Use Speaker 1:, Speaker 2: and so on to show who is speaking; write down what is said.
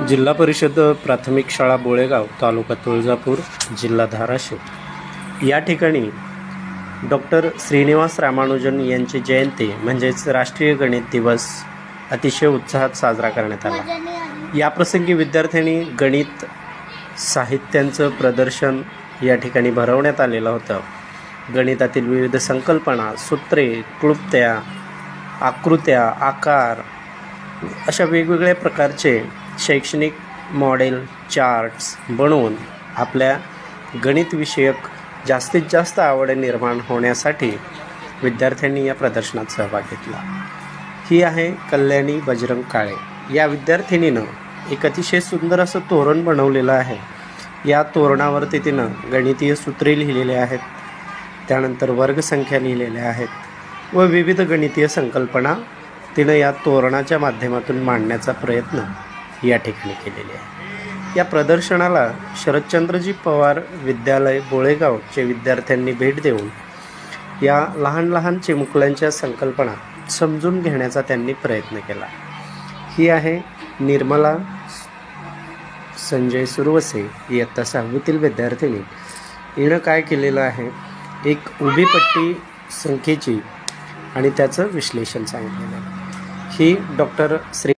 Speaker 1: जिल्हा परिषद प्राथमिक शाळा बोळेगाव, तालुका तुळजापूर, जिल्हा धाराशिव या ठिकाणी डॉक्टर श्रीनिवास रामानुजन यांची जयंती म्हणजेच राष्ट्रीय गणित दिवस अतिशय उत्साहात साजरा करण्यात आला। या प्रसंगी विद्यार्थ्यांनी गणित साहित्यांचं प्रदर्शन या ठिकाणी भरवण्यात आलेलं होतं। गणितातील विविध संकल्पना, सूत्रे, क्लुप्त्या, आकृत्या, आकार अशा वेगवेगळ्या प्रकारचे शैक्षणिक मॉडेल चार्ट्स बनवून आपल्या गणित विषयक जास्तीत जास्त आवड निर्माण होण्यासाठी विद्यार्थ्यांनी या प्रदर्शनात सहभाग घेतला। ही आहे कल्याणी बजरंग काळे। या विद्यार्थिनीनं एक अतिशय सुंदर असं तोरण बनवलेलं आहे। या तोरणावरती तिनं गणितीय सूत्रे लिहिलेली आहेत, त्यानंतर वर्गसंख्या लिहिलेल्या आहेत व विविध गणितीय संकल्पना तिनं या तोरणाच्या माध्यमातून मांडण्याचा प्रयत्न या ठिकाणी केलेले आहे। या प्रदर्शनाला शरदचंद्रजी पवार विद्यालय बोळेगावचे विद्यार्थ्यांनी भेट देऊन या लहान लहान चिमुकल्यांच्या संकल्पना समजून घेण्याचा त्यांनी प्रयत्न केला। ही आहे निर्मला संजय सुरवसे, इयत्ता 6वीतील विद्यार्थिनी। हिनं काय केलेलं आहे, एक उभी पट्टी संख्येची आणि त्याचं विश्लेषण सांगितलेलं आहे। ही डॉक्टर श्री